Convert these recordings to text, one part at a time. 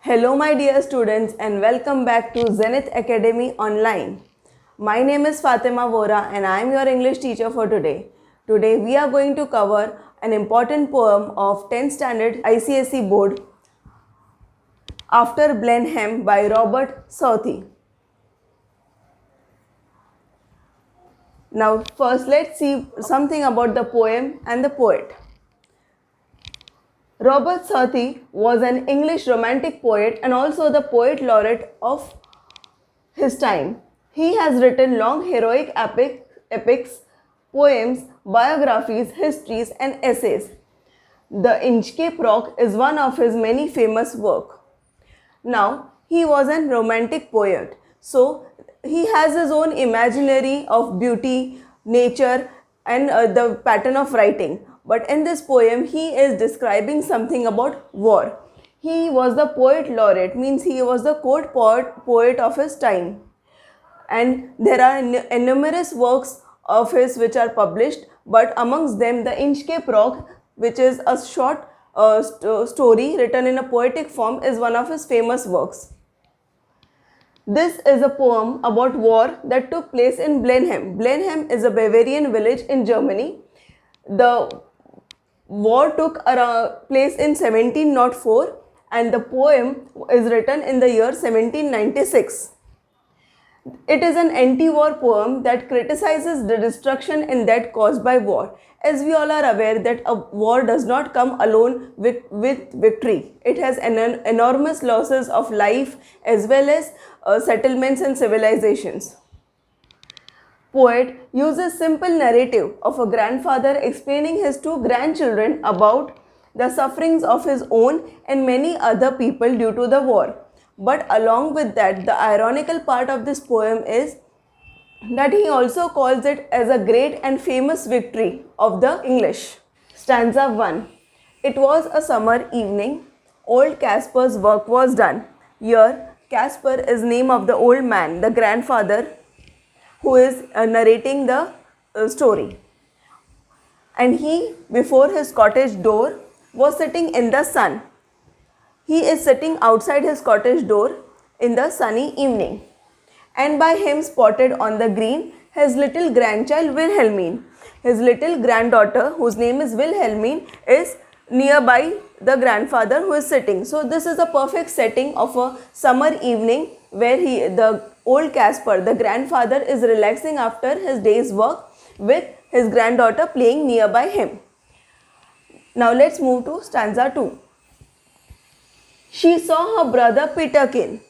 Hello my dear students and welcome back to Zenith Academy Online. My name is Fatima Vora and I am your English teacher for today. Today we are going to cover an important poem of 10th standard ICSE board, After Blenheim by Robert Southey. Now first let's see something about the poem and the poet. Robert Southey was an English romantic poet and also the poet laureate of his time. He has written long heroic epics, poems, biographies, histories and essays. The Inchcape Rock is one of his many famous works. Now, he was a romantic poet, so he has his own imaginary of beauty, nature and the pattern of writing. But in this poem, he is describing something about war. He was the poet laureate, means he was the court poet of his time. And there are numerous works of his which are published, but amongst them the Inchcape Rock, which is a short story written in a poetic form, is one of his famous works. This is a poem about war that took place in Blenheim. Blenheim is a Bavarian village in Germany. The war took place in 1704 and the poem is written in the year 1796. It is an anti-war poem that criticizes the destruction and death caused by war. As we all are aware that a war does not come alone with victory. It has enormous losses of life as well as settlements and civilizations. Poet uses simple narrative of a grandfather explaining his two grandchildren about the sufferings of his own and many other people due to the war. But along with that, the ironical part of this poem is that he also calls it as a great and famous victory of the English. Stanza 1. It was a summer evening. Old Caspar's work was done. Here, Caspar is name of the old man, the grandfather who is narrating the story. And he, before his cottage door, was sitting in the sun. He is sitting outside his cottage door in the sunny evening. And by him spotted on the green his little grandchild Wilhelmine. His little granddaughter, whose name is Wilhelmine, is nearby the grandfather who is sitting. So this is a perfect setting of a summer evening where the old Caspar, the grandfather, is relaxing after his day's work with his granddaughter playing nearby him. Now let's move to stanza 2. She saw her brother Peterkin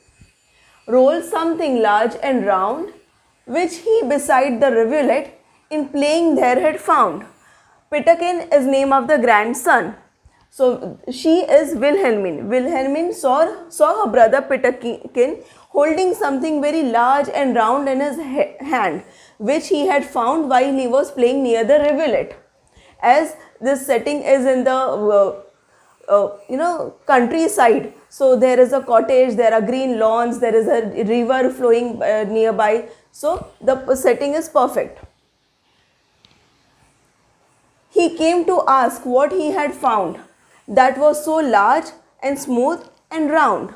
roll something large and round, which he beside the rivulet in playing there had found. Peterkin is name of the grandson. So she is Wilhelmine. Wilhelmine saw her brother Peterkin holding something very large and round in his hand, which he had found while he was playing near the rivulet. As this setting is in the countryside, so there is a cottage, there are green lawns, there is a river flowing nearby, so the setting is perfect. He came to ask what he had found that was so large and smooth and round.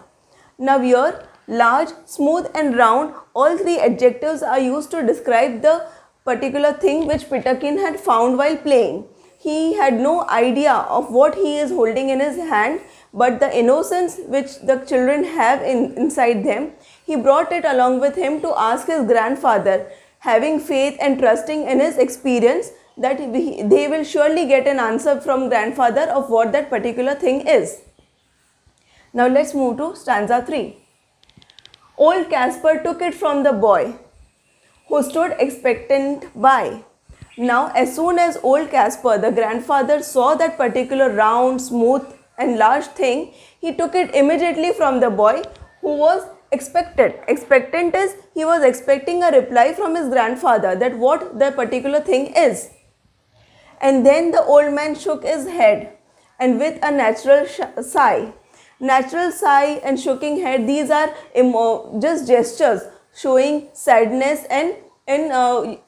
Now here, large, smooth and round, all three adjectives are used to describe the particular thing which Peterkin had found while playing. He had no idea of what he is holding in his hand, but the innocence which the children have inside them, he brought it along with him to ask his grandfather, having faith and trusting in his experience that they will surely get an answer from grandfather of what that particular thing is. Now let's move to stanza 3. Old Caspar took it from the boy, who stood expectant by. Now, as soon as old Caspar, the grandfather, saw that particular round, smooth and large thing, he took it immediately from the boy who was expectant. Expectant is, he was expecting a reply from his grandfather that what the particular thing is. And then the old man shook his head and with a natural sigh. Natural sigh and shaking head, these are just gestures showing sadness and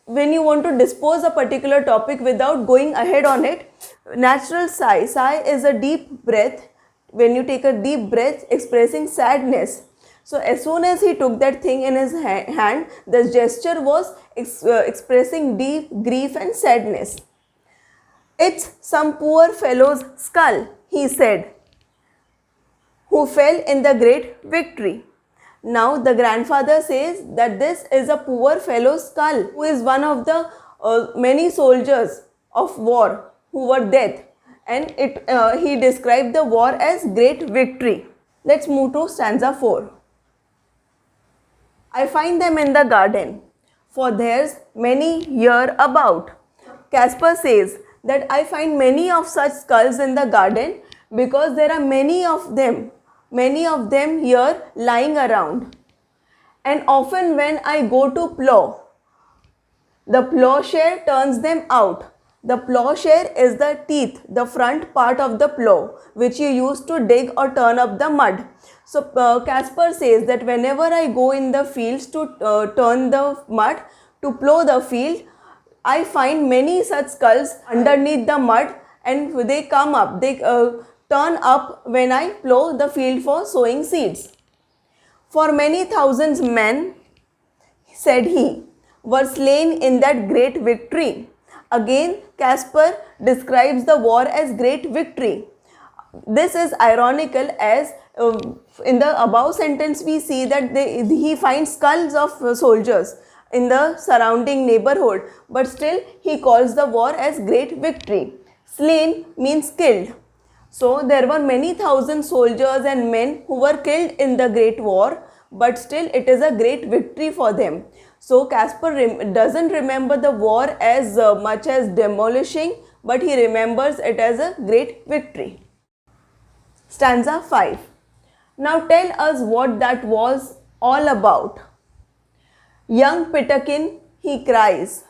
when you want to dispose a particular topic without going ahead on it. Natural sigh. Sigh is a deep breath when you take a deep breath, expressing sadness. So as soon as he took that thing in his hand, the gesture was expressing deep grief and sadness. It's some poor fellow's skull, he said, who fell in the great victory. Now the grandfather says that this is a poor fellow's skull, who is one of the many soldiers of war who were dead, and he described the war as great victory. Let's move to stanza 4. I find them in the garden, for there's many here about. Casper says that I find many of such skulls in the garden because there are many of them here lying around. And often when I go to plow, the plowshare turns them out. The plowshare is the teeth, the front part of the plow, which you use to dig or turn up the mud. So Casper says that whenever I go in the fields to turn the mud, to plow the field, I find many such skulls underneath the mud, and they come up, they turn up when I plow the field for sowing seeds. For many thousands men, said he, were slain in that great victory. Again, Casper describes the war as great victory. This is ironical, as in the above sentence we see that he finds skulls of soldiers in the surrounding neighborhood, but still he calls the war as great victory. Slain means killed. So there were many thousand soldiers and men who were killed in the great war, but still it is a great victory for them. So Casper doesn't remember the war as much as demolishing, but he remembers it as a great victory. Stanza 5. Now tell us what that was all about. Young Peterkin, he cries.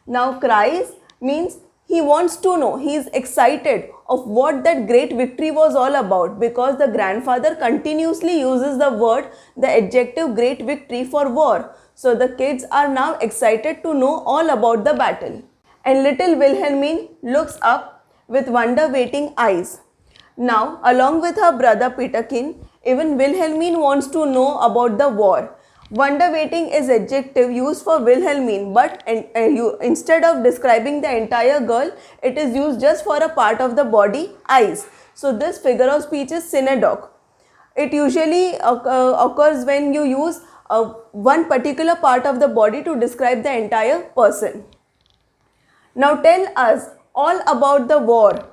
Now cries means he wants to know, he is excited of what that great victory was all about, because the grandfather continuously uses the adjective great victory for war. So the kids are now excited to know all about the battle. And little Wilhelmine looks up with wonder-waiting eyes. Now, along with her brother Peterkin, even Wilhelmine wants to know about the war. Wonder-waiting is adjective used for Wilhelmine, but instead of describing the entire girl, it is used just for a part of the body, eyes. So this figure of speech is synecdoche. It usually occurs when you use one particular part of the body to describe the entire person. Now tell us all about the war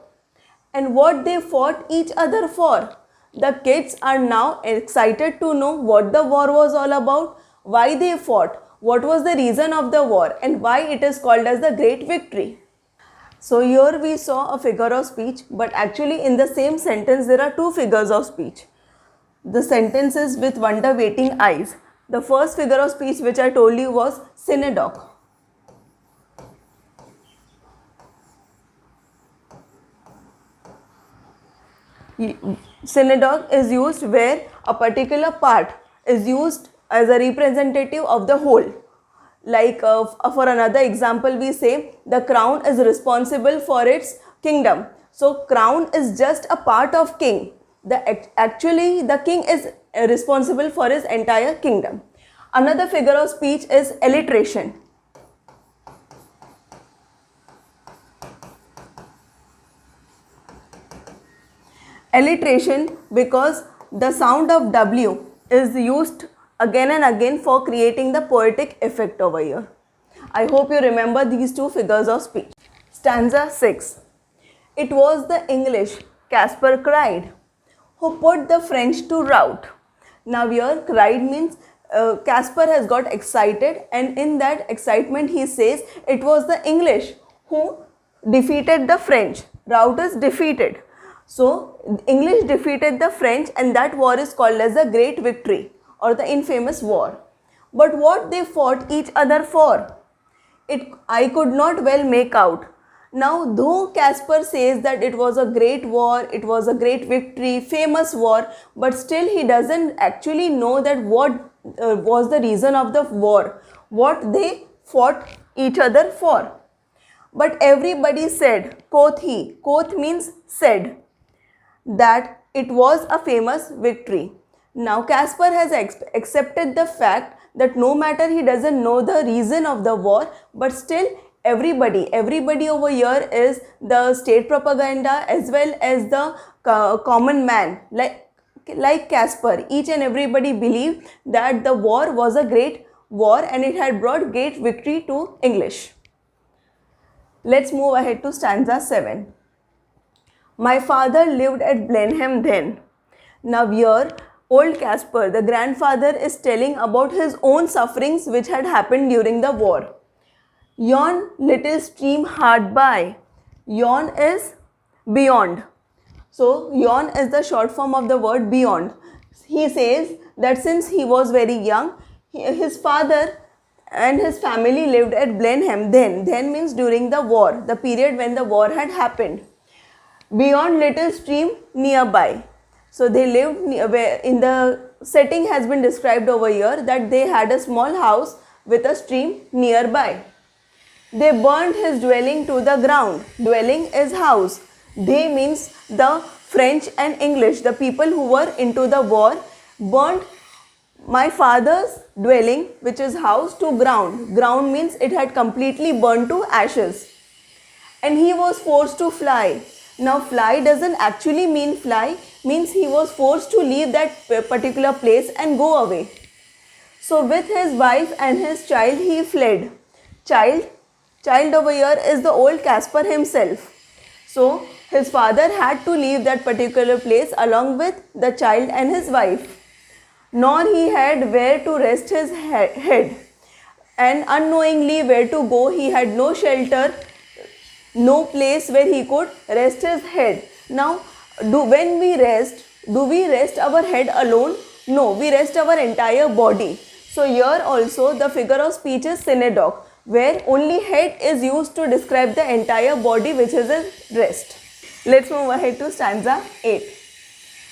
and what they fought each other for. The kids are now excited to know what the war was all about, why they fought, what was the reason of the war, and why it is called as the great victory. So here we saw a figure of speech, but actually in the same sentence there are two figures of speech. The sentence is with wonder-waiting eyes. The first figure of speech which I told you was synecdoche. Synecdoche is used where a particular part is used as a representative of the whole. Like for another example, we say the crown is responsible for its kingdom. So crown is just a part of king. Actually the king is responsible for his entire kingdom. Another figure of speech is alliteration. Alliteration because the sound of W is used again and again for creating the poetic effect over here. I hope you remember these two figures of speech. Stanza 6. It was the English, Casper cried, who put the French to rout. Now here cried means Casper has got excited, and in that excitement he says it was the English who defeated the French. Rout is defeated. So English defeated the French, and that war is called as the Great Victory or the infamous war. But what they fought each other for, I could not well make out. Now though Casper says that it was a great war, it was a great victory, famous war, but still he doesn't actually know that what was the reason of the war, what they fought each other for. But everybody said, quoth he, quoth means said, that it was a famous victory. Now Caspar has accepted the fact that no matter he doesn't know the reason of the war, but still everybody over here is the state propaganda as well as the common man, like Caspar. Each and everybody believed that the war was a great war and it had brought great victory to English. Let's move ahead to stanza 7. My father lived at Blenheim then. Now here, old Caspar, the grandfather, is telling about his own sufferings which had happened during the war. Yon little stream hard by. Yon is beyond. So, yon is the short form of the word beyond. He says that since he was very young, his father and his family lived at Blenheim then. Then means during the war, the period when the war had happened. Beyond little stream nearby. So they lived in the setting has been described over here that they had a small house with a stream nearby. They burnt his dwelling to the ground. Dwelling is house. They means the French and English, the people who were into the war, burnt my father's dwelling, which is house, to ground. Ground means it had completely burned to ashes. And he was forced to fly. Now fly doesn't actually mean fly, means he was forced to leave that particular place and go away. So with his wife and his child he fled. Child over here is the old Caspar himself. So his father had to leave that particular place along with the child and his wife. Nor he had where to rest his head. And unknowingly where to go, he had no shelter, no place where he could rest his head. Now, when we rest, do we rest our head alone? No, we rest our entire body. So here also the figure of speech is synedoche, where only head is used to describe the entire body, which is a rest. Let's move ahead to stanza 8.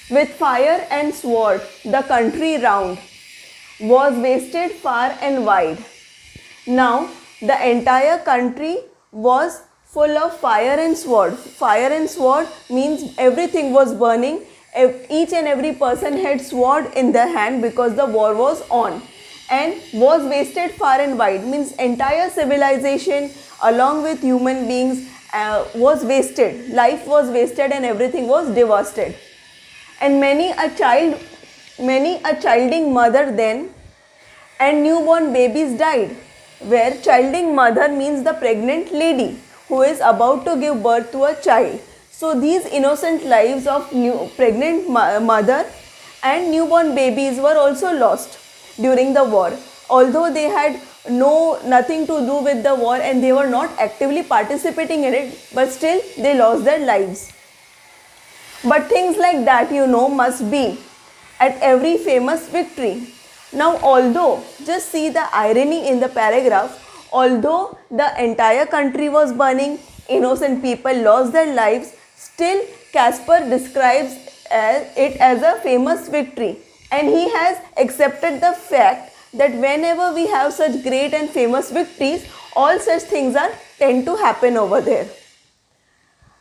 With fire and sword, the country round was wasted far and wide. Now, the entire country was full of fire and sword. Fire and sword means everything was burning. Each and every person had sword in their hand because the war was on. And was wasted far and wide means entire civilization along with human beings was wasted. Life was wasted and everything was devastated. And many a childing mother then and newborn babies died. Where childing mother means the pregnant lady who is about to give birth to a child. So these innocent lives of pregnant mother and newborn babies were also lost during the war. Although they had nothing to do with the war and they were not actively participating in it, but still they lost their lives. But things like that, must be at every famous victory. Now, although, just see the irony in the paragraph, although the entire country was burning, innocent people lost their lives, still Caspar describes it as a famous victory. And he has accepted the fact that whenever we have such great and famous victories, all such things tend to happen over there.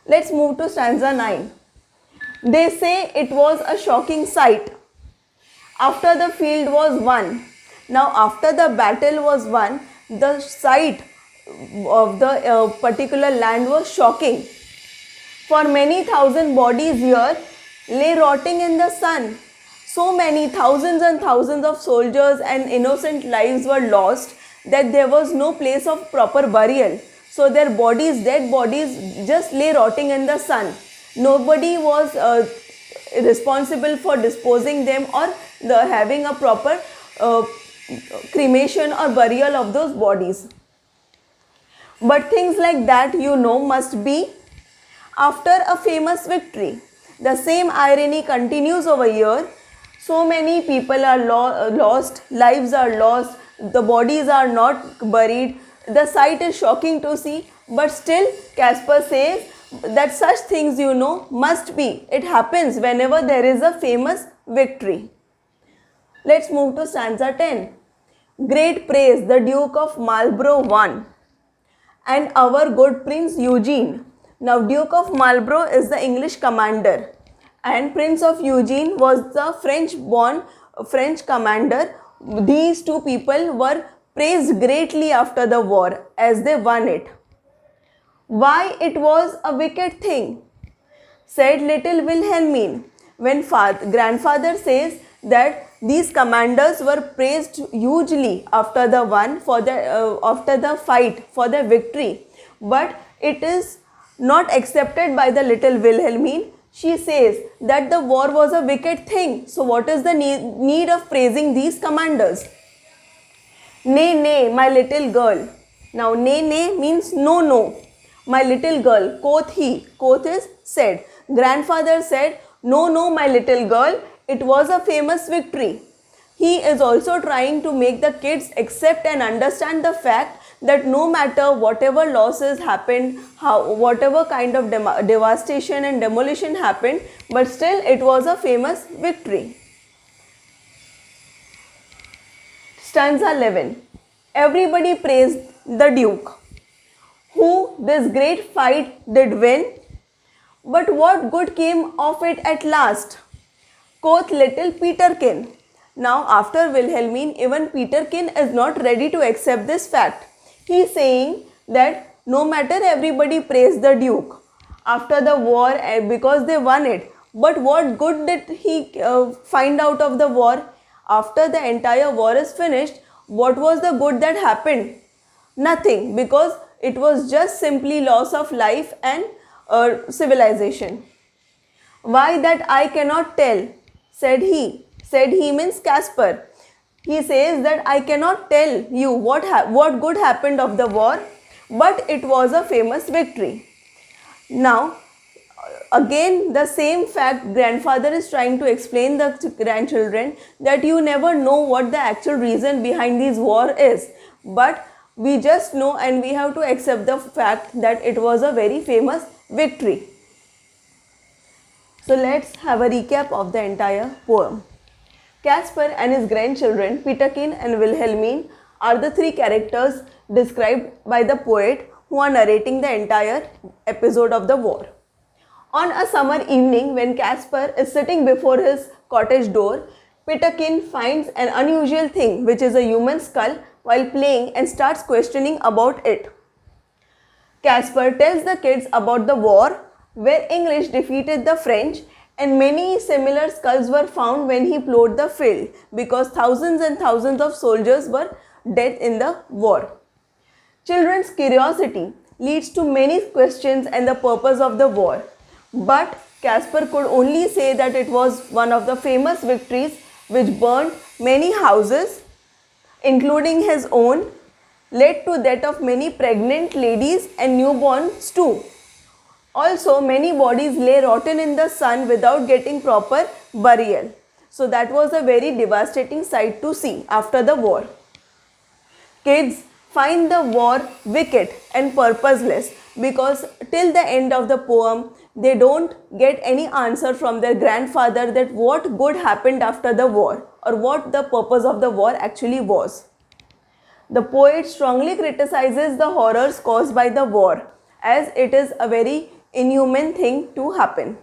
Let's move to stanza 9. They say it was a shocking sight after the field was won. Now after the battle was won, the sight of the particular land was shocking. For many thousand bodies here lay rotting in the sun. So many thousands and thousands of soldiers and innocent lives were lost that there was no place of proper burial. So their bodies, dead bodies, just lay rotting in the sun. Nobody was responsible for disposing them or having a proper cremation or burial of those bodies. But things like that, must be after a famous victory. The same irony continues over here. So many people are lost, lives are lost, the bodies are not buried. The sight is shocking to see, but still Caspar says that such things, must be. It happens whenever there is a famous victory. Let's move to stanza 10. Great praise the Duke of Marlborough won, and our good Prince Eugene. Now, Duke of Marlborough is the English commander, and Prince of Eugene was the French-born French commander. These two people were praised greatly after the war as they won it. Why it was a wicked thing? Said little Wilhelmine. When grandfather says that these commanders were praised hugely after the after the fight for the victory, but it is not accepted by the little Wilhelmine. She says that the war was a wicked thing. So what is the need of praising these commanders? Nay, nay, my little girl. Now, nay, nay means no, no. My little girl, quoth he. Quoth is said. Grandfather said, no, no, my little girl. It was a famous victory. He is also trying to make the kids accept and understand the fact that no matter whatever losses happened, whatever kind of devastation and demolition happened, but still it was a famous victory. Stanza 11. Everybody praised the Duke, who this great fight did win. But what good came of it at last? Quoth little Peterkin. Now after Wilhelmine, even Peterkin is not ready to accept this fact. He is saying that no matter everybody praised the Duke after the war because they won it, but what good did he find out of the war? After the entire war is finished, what was the good that happened? Nothing, because it was just simply loss of life and civilization. Why that I cannot tell, said he. Said he means Caspar. He says that I cannot tell you what good happened of the war, but it was a famous victory. Now, again the same fact grandfather is trying to explain the grandchildren that you never know what the actual reason behind this war is, but we just know and we have to accept the fact that it was a very famous victory. So let's have a recap of the entire poem. Caspar and his grandchildren Peterkin and Wilhelmine are the three characters described by the poet who are narrating the entire episode of the war. On a summer evening, when Caspar is sitting before his cottage door, Peterkin finds an unusual thing, which is a human skull, while playing and starts questioning about it. Caspar tells the kids about the war, where English defeated the French, and many similar skulls were found when he plowed the field, because thousands and thousands of soldiers were dead in the war. Children's curiosity leads to many questions and the purpose of the war. But Caspar could only say that it was one of the famous victories which burned many houses, including his own, led to that of many pregnant ladies and newborns too. Also, many bodies lay rotten in the sun without getting proper burial. So that was a very devastating sight to see after the war. Kids find the war wicked and purposeless because till the end of the poem, they don't get any answer from their grandfather that what good happened after the war or what the purpose of the war actually was. The poet strongly criticizes the horrors caused by the war, as it is a very inhuman thing to happen.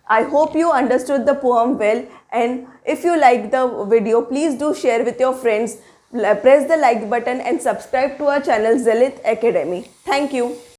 I hope you understood the poem well, and if you like the video, please do share with your friends, press the like button and subscribe to our channel Zenith Academy. Thank you.